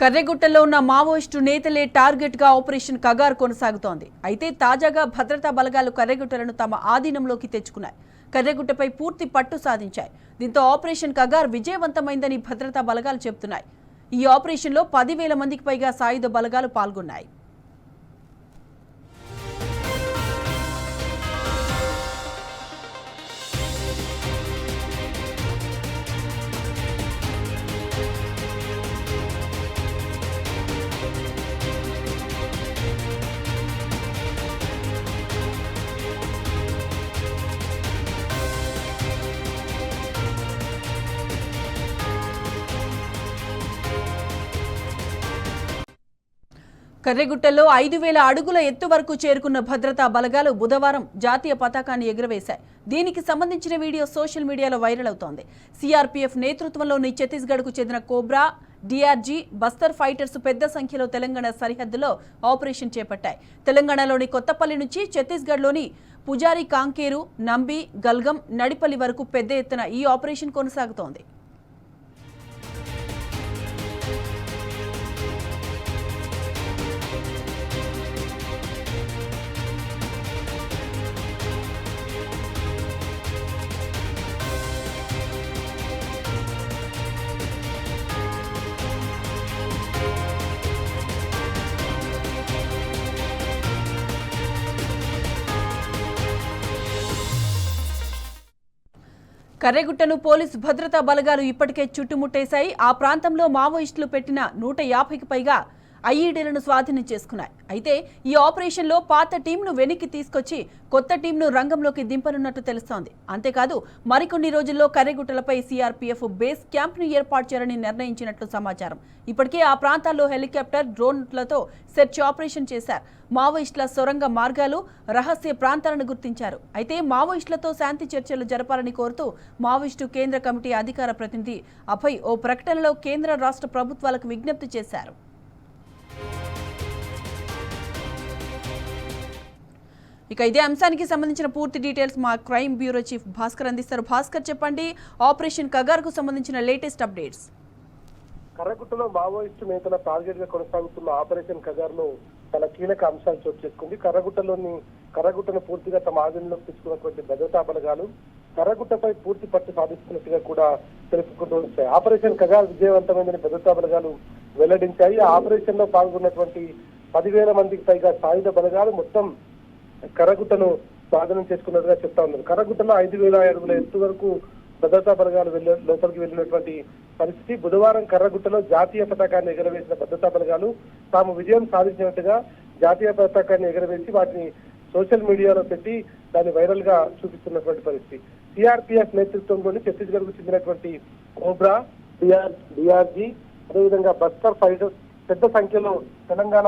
కర్రెగుట్టలో ఉన్న మావోయిస్టు నేతలే టార్గెట్ గా ఆపరేషన్ కగార్ కొనసాగుతోంది. అయితే తాజాగా భద్రతా బలగాలు కర్రెగుట్టలను తమ ఆధీనంలోకి తెచ్చుకున్నాయి. కర్రెగుట్టపై పూర్తి పట్టు సాధించాయి. దీంతో ఆపరేషన్ కగార్ విజయవంతమైందని భద్రతా బలగాలు చెబుతున్నాయి. ఈ ఆపరేషన్లో 10,000 మందికి పైగా సాయుధ బలగాలు పాల్గొన్నాయి. కర్రెగుట్టలో 5,000 అడుగుల ఎత్తు వరకు చేరుకున్న భద్రతా బలగాలు బుధవారం జాతీయ పతాకాన్ని ఎగురవేశాయి. దీనికి సంబంధించిన వీడియో సోషల్ మీడియాలో వైరల్ అవుతోంది. సిఆర్పీఎఫ్ నేతృత్వంలోని ఛత్తీస్గఢ్కు చెందిన కోబ్రా, డిఆర్జీ, బస్తర్ ఫైటర్స్ పెద్ద సంఖ్యలో తెలంగాణ సరిహద్దులో ఆపరేషన్ చేపట్టాయి. తెలంగాణలోని కొత్తపల్లి నుంచి ఛత్తీస్గఢ్లోని పుజారి, కాంకేరు, నంబి, గల్గం, నడిపల్లి వరకు పెద్ద ఎత్తున ఈ ఆపరేషన్ కొనసాగుతోంది. కర్రెగుట్టను పోలీసు భద్రతా బలగాలు ఇప్పటికే చుట్టుముట్టేశాయి. ఆ ప్రాంతంలో మావోయిస్టులు పెట్టిన 150కి పైగా ఐఈడీలను స్వాధీనం చేసుకున్నాయి. అయితే ఈ ఆపరేషన్లో పాత టీంను వెనక్కి తీసుకొచ్చి కొత్త టీంను రంగంలోకి దింపనున్నట్టు తెలుస్తోంది. అంతేకాదు మరికొన్ని రోజుల్లో కర్రెగుట్టలపై సిఆర్పీఎఫ్ బేస్ క్యాంప్ను ఏర్పాటు చేయాలని నిర్ణయించినట్లు సమాచారం. ఇప్పటికే ఆ ప్రాంతాల్లో హెలికాప్టర్, డ్రోన్లతో సెర్చ్ ఆపరేషన్ చేశారు. మావోయిస్టుల సొరంగ మార్గాలు, రహస్య ప్రాంతాలను గుర్తించారు. అయితే మావోయిస్టులతో శాంతి చర్చలు జరపాలని కోరుతూ మావోయిస్టు కేంద్ర కమిటీ అధికార ప్రతినిధి అభయ్ ఓ ప్రకటనలో కేంద్ర రాష్ట్ర ప్రభుత్వాలకు విజ్ఞప్తి చేశారు. ఇక ఇదే అంశానికి సంబంధించిన పూర్తి డీటెయిల్స్ మా క్రైమ్ బ్యూరో చీఫ్ భాస్కర్ అందిస్తారు. భాస్కర్, చెప్పండి, ఆపరేషన్ కగార్ కు సంబంధించిన లేటెస్ట్ అప్డేట్స్. కర్రెగుట్టలో మావోయిస్టు నేతల టార్గెట్ గా కొనసాగుతున్న ఆపరేషన్ కగార్ లో చాలా కీలక అంశాలు చోటు చేసుకుంది. కర్రెగుట్టను పూర్తిగా తమ ఆధీనంలోకి తీసుకున్నటువంటి భద్రతా బలగాలు కర్రెగుట్టపై పూర్తి పట్టు సాధిస్తున్నట్టుగా కూడా తెలుపుకుంటూ వచ్చాయి. ఆపరేషన్ కగార్ విజయవంతమైందని భద్రతా బలగాలు వెల్లడించాయి. ఆ ఆపరేషన్ లో పాల్గొన్నటువంటి 10,000 మందికి పైగా సాయుధ బలగాలు మొత్తం కర్రెగుట్టను స్వాధీనం చేసుకున్నట్టుగా చెప్తా ఉన్నారు. కర్రెగుట్టలో 5,000 అడుగుల ఎత్తు వరకు భద్రతా బలగాలు లోపలికి వెళ్ళినటువంటి పరిస్థితి. బుధవారం కర్రెగుట్టలో జాతీయ పతాకాన్ని ఎగరవేసిన భద్రతా బలగాలు తాము విజయం సాధించినట్టుగా జాతీయ పతాకాన్ని ఎగరవేసి వాటిని సోషల్ మీడియాలో పెట్టి దాన్ని వైరల్ గా చూపిస్తున్నటువంటి పరిస్థితి. సిఆర్పీఎఫ్ నేతృత్వంలోని ఛత్తీస్గఢ్ కు చెందినటువంటి కోబ్రా, డిఆర్జీ, అదేవిధంగా బస్తర్ ఫైటర్స్ పెద్ద సంఖ్యలో తెలంగాణ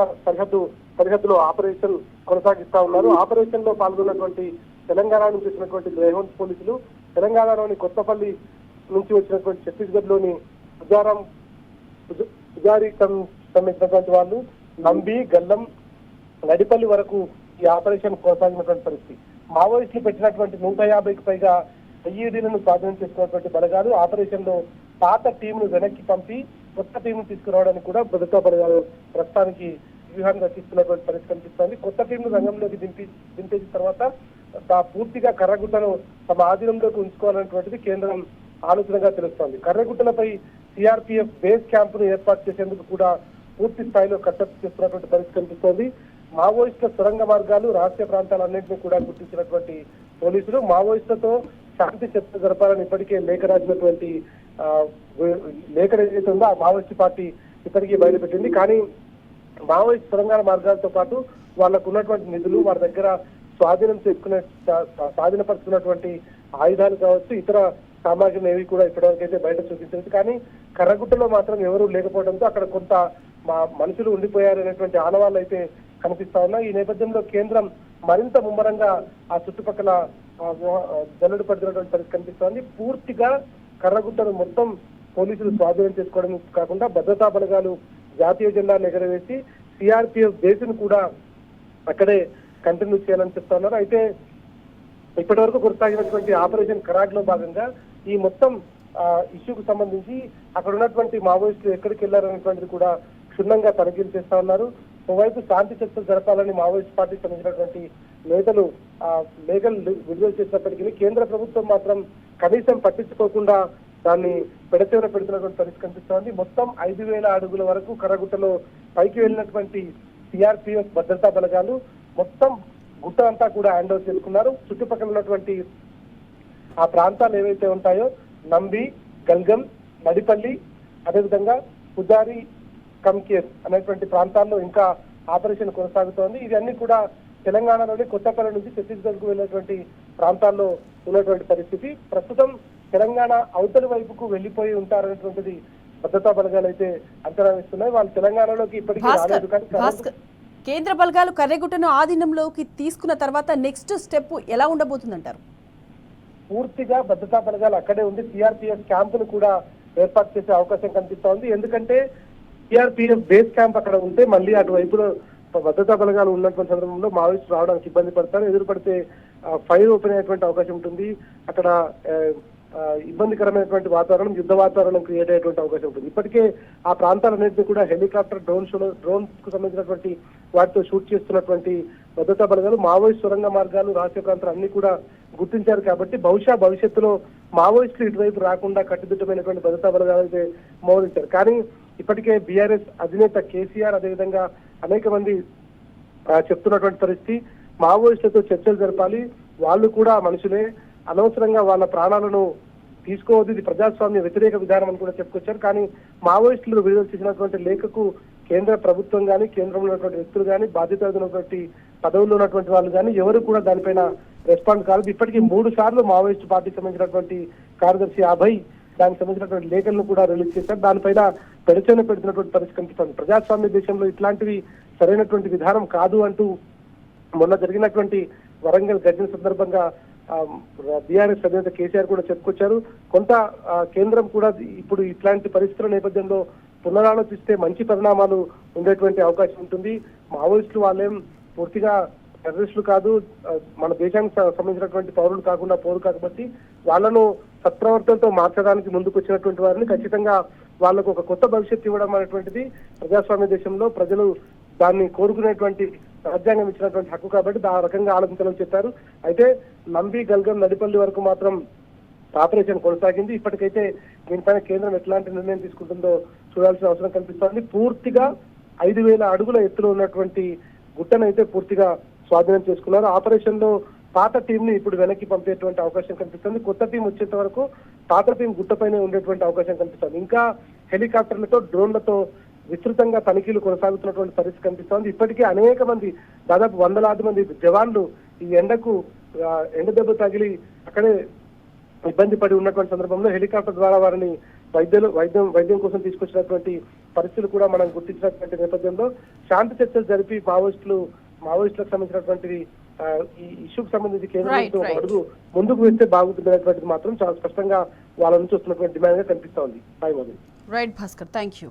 సరిహద్దులో ఆపరేషన్ కొనసాగిస్తా ఉన్నారు. ఆపరేషన్ లో పాల్గొన్నటువంటి తెలంగాణ నుంచి వచ్చినటువంటి గ్రేహౌండ్ పోలీసులు, తెలంగాణలోని కొత్తపల్లి నుంచి వచ్చినటువంటి ఛత్తీస్గఢ్ లోని పుజారి సంబంధించినటువంటి వాళ్ళు, నంబి, గల్లం, నడిపల్లి వరకు ఈ ఆపరేషన్ కొనసాగినటువంటి పరిస్థితి. మావోయిస్టులు పెట్టినటువంటి 150కి పైగా ఐఈడీలను స్వాధీనం చేసుకున్నటువంటి బలగాలు ఆపరేషన్ లో పాత టీంను వెనక్కి పంపి కొత్త టీంను తీసుకురావడానికి కూడా భద్రతా బలగాలు ప్రస్తుతానికి వ్యూహాన్ని రచిస్తున్నటువంటి పరిస్థితి కనిపిస్తోంది. కొత్త టీంను రంగంలోకి దింపేసిన తర్వాత పూర్తిగా కర్రెగుట్టను తమ ఆధీనంలోకి ఉంచుకోవాలనేటువంటిది కేంద్రం ఆలోచనగా తెలుస్తోంది. కర్రెగుట్టలపై సిఆర్పీఎఫ్ బేస్ క్యాంపును ఏర్పాటు చేసేందుకు కూడా పూర్తి స్థాయిలో కసరత్తు చేస్తున్నటువంటి పరిస్థితి కనిపిస్తోంది. మావోయిస్టుల సొరంగ మార్గాలు, రహస్య ప్రాంతాలన్నింటినీ కూడా గుర్తించినటువంటి పోలీసులు మావోయిస్టులతో శాంతి చర్చ జరపాలని ఇప్పటికే లేఖ రాసినటువంటి లేఖ ఏదైతే ఉందో ఆ మావోయిస్టు పార్టీ ఇప్పటికీ బయలుపెట్టింది. కానీ మావోయిస్ట్ సొరంగాల మార్గాలతో పాటు వాళ్ళకు ఉన్నటువంటి నిధులు, వారి దగ్గర స్వాధీనపరుచుకున్నటువంటి ఆయుధాలు కావచ్చు, ఇతర సామాగ్రిని ఏవి కూడా ఇప్పటివరకు అయితే బయట చూపించలేదు. కానీ కర్రెగుట్టలో మాత్రం ఎవరూ లేకపోవడంతో అక్కడ కొంత మనుషులు ఉండిపోయారనేటువంటి ఆనవాళ్ళు అయితే కనిపిస్తా ఉన్నాయి. ఈ నేపథ్యంలో కేంద్రం మరింత ముమ్మరంగా ఆ చుట్టుపక్కల జల్లెడు పడుతున్నటువంటి పరిస్థితి కనిపిస్తోంది. పూర్తిగా కర్రెగుట్టను మొత్తం పోలీసులు స్వాధీనం చేసుకోవడం కాకుండా భద్రతా బలగాలు జాతీయ జెండాను ఎగరవేసి సిఆర్పీఎఫ్ బేస్ను కూడా అక్కడే కంటిన్యూ చేయాలని చెప్తా ఉన్నారు. అయితే ఇప్పటి వరకు కొనసాగినటువంటి ఆపరేషన్ కరాగ్ లో భాగంగా ఈ మొత్తం ఇష్యూకు సంబంధించి అక్కడ ఉన్నటువంటి మావోయిస్టులు ఎక్కడికి వెళ్లారనేటువంటిది కూడా క్షుణ్ణంగా తనిఖీలు చేస్తా ఉన్నారు. ఓవైపు శాంతి చర్చలు జరపాలని మావోయిస్ట్ పార్టీకి సంబంధించినటువంటి నేతలు లేఖలు విడుదల చేసినప్పటికీ కేంద్ర ప్రభుత్వం మాత్రం కనీసం పట్టించుకోకుండా దాన్ని పెడచెవిన పెడుతున్నటువంటి పరిస్థితి కనిపిస్తోంది. మొత్తం 5,000 అడుగుల వరకు కర్రగుట్టలో పైకి వెళ్ళినటువంటి సిఆర్పిఎఫ్ భద్రతా బలగాలు మొత్తం గుట్ట అంతా కూడా హ్యాండ్ ఓవర్ చేసుకున్నారు. చుట్టుపక్కల ఉన్నటువంటి ఆ ప్రాంతాలు ఏవైతే ఉంటాయో నంబి, గల్గం, నడిపల్లి, అదేవిధంగా పుజారి, కంకేర్ అనేటువంటి ప్రాంతాల్లో ఇంకా ఆపరేషన్ కొనసాగుతోంది. ఇవన్నీ కూడా తెలంగాణలోని కొత్తపల్లి నుంచి ఛత్తీస్గఢ్ కు వెళ్ళినటువంటి ప్రాంతాల్లో ఉన్నటువంటి పరిస్థితి. ప్రస్తుతం తెలంగాణ అవతలి వైపుకు వెళ్లిపోయి ఉంటారనేటువంటిది భద్రతా బలగాలు అయితే అంచనా వేస్తున్నాయి. వాళ్ళు తెలంగాణలోకి ఇప్పటికీ రాలేదు. కానీ కేంద్ర బలగాలు కర్రెగుట్టను ఆధీనంలోకి తీసుకున్న తర్వాత నెక్స్ట్ స్టెప్ ఎలా ఉండబోతుందంటారు? పూర్తిగా భద్రతా బలగాలు అక్కడే ఉంది. సిఆర్పిఎఫ్ క్యాంపును కూడా ఏర్పాటు చేసే అవకాశం కనిపిస్తోంది. ఎందుకంటే సిఆర్పిఎఫ్ బేస్ క్యాంప్ అక్కడ ఉంటే మళ్ళీ అటువైపులో భద్రతా బలగాలు ఉన్నటువంటి సందర్భంలో మావోయిస్టులు రావడానికి ఇబ్బంది పడతారు. ఎదురు పడితే ఫైర్ ఓపెన్ అయ్యేటువంటి అవకాశం ఉంటుంది. అక్కడ ఇబ్బందికరమైనటువంటి వాతావరణం, యుద్ధ వాతావరణం క్రియేట్ అయ్యేటువంటి అవకాశం ఉంటుంది. ఇప్పటికే ఆ ప్రాంతాలన్నింటినీ కూడా హెలికాప్టర్, డ్రోన్స్ కు సంబంధించినటువంటి వాటితో షూట్ చేస్తున్నటువంటి భద్రతా బలగాలు మావోయిస్ట్ సొరంగ మార్గాలు, రహస్య ప్రాంతాలు అన్ని కూడా గుర్తించారు. కాబట్టి భవిష్యత్తులో మావోయిస్టులు ఇటువైపు రాకుండా కట్టుదిట్టమైనటువంటి భద్రతా బలగాలు అయితే మోహరించారు. కానీ ఇప్పటికే బీఆర్ఎస్ అధినేత కేసీఆర్ అదేవిధంగా అనేక మంది చెప్తున్నటువంటి పరిస్థితి, మావోయిస్టులతో చర్చలు జరపాలి, వాళ్ళు కూడా మనుషులే, అనవసరంగా వాళ్ళ ప్రాణాలను తీసుకోవద్దు, ఇది ప్రజాస్వామ్య వ్యతిరేక విధానం అని కూడా చెప్పుకొచ్చారు. కానీ మావోయిస్టులు విడుదల చేసినటువంటి లేఖకు కేంద్ర ప్రభుత్వం కానీ, కేంద్రంలో ఉన్నటువంటి వ్యక్తులు కానీ, బాధ్యత ఉన్నటువంటి పదవుల్లో ఉన్నటువంటి వాళ్ళు కానీ ఎవరు కూడా దానిపైన రెస్పాండ్ కాలేదు. ఇప్పటికీ 3 సార్లు మావోయిస్టు పార్టీకి సంబంధించినటువంటి కార్యదర్శి అభయ్ దానికి సంబంధించినటువంటి లేఖలను కూడా రిలీజ్ చేశారు. దానిపైన పెడచెవిన పెడుతున్నటువంటి పరిస్థితి కనిపిస్తుంది. ప్రజాస్వామ్య దేశంలో ఇట్లాంటివి సరైనటువంటి విధానం కాదు అంటూ మొన్న జరిగినటువంటి వరంగల్ ఘటన సందర్భంగా బీఆర్ఎస్ అధినేత కేసీఆర్ కూడా చెప్పుకొచ్చారు. కొంత కేంద్రం కూడా ఇప్పుడు ఇట్లాంటి పరిస్థితుల నేపథ్యంలో పునరాలోచిస్తే మంచి పరిణామాలు ఉండేటువంటి అవకాశం ఉంటుంది. మావోయిస్టులు వాళ్ళేం పూర్తిగా టెర్రరిస్టులు కాదు, మన దేశానికి సంబంధించినటువంటి పౌరులు కాకుండా పోరు కాబట్టి వాళ్ళను సత్ప్రవర్తనతో మార్చడానికి ముందుకు వచ్చినటువంటి వారిని ఖచ్చితంగా వాళ్ళకు ఒక కొత్త భవిష్యత్తు ఇవ్వడం అనేటువంటిది ప్రజాస్వామ్య దేశంలో ప్రజలు దాన్ని కోరుకునేటువంటి రాజ్యాంగం ఇచ్చినటువంటి హక్కు కాబట్టి ఆ రకంగా ఆలోచించాలని చెప్పారు. అయితే నంబి, గల్గం, నడిపల్లి వరకు మాత్రం ఆపరేషన్ కొనసాగింది. ఇప్పటికైతే దీనిపైన కేంద్రం ఎట్లాంటి నిర్ణయం తీసుకుంటుందో చూడాల్సిన అవసరం కనిపిస్తోంది. పూర్తిగా 5,000 అడుగుల ఎత్తులో ఉన్నటువంటి గుట్టనైతే పూర్తిగా స్వాధీనం చేసుకున్నారు. ఆపరేషన్ లో పాత టీం ని ఇప్పుడు వెనక్కి పంపేటువంటి అవకాశం కనిపిస్తుంది. కొత్త టీం వచ్చేంత వరకు పాత టీం గుట్టపైనే ఉండేటువంటి అవకాశం కనిపిస్తుంది. ఇంకా హెలికాప్టర్లతో, డ్రోన్లతో విస్తృతంగా తనిఖీలు కొనసాగుతున్నటువంటి పరిస్థితి కనిపిస్తోంది. ఇప్పటికే అనేక మంది, దాదాపు 100 మంది జవాన్లు ఈ ఎండకు ఎండ దెబ్బ తగిలి అక్కడే ఇబ్బంది పడి ఉన్నటువంటి సందర్భంలో హెలికాప్టర్ ద్వారా వారిని వైద్యం కోసం తీసుకొచ్చినటువంటి పరిస్థితులు కూడా మనం గుర్తించినటువంటి నేపథ్యంలో శాంతి చర్చలు జరిపి మావోయిస్టులకు సంబంధించినటువంటి ఈ ఇష్యూకి సంబంధించి కేంద్రం అడుగు ముందుకు వేస్తే బాగుంటుందనేటువంటిది మాత్రం చాలా స్పష్టంగా వాళ్ళ నుంచి వస్తున్నటువంటి డిమాండ్ గా కనిపిస్తా ఉంది. Right Bhaskar, thank you.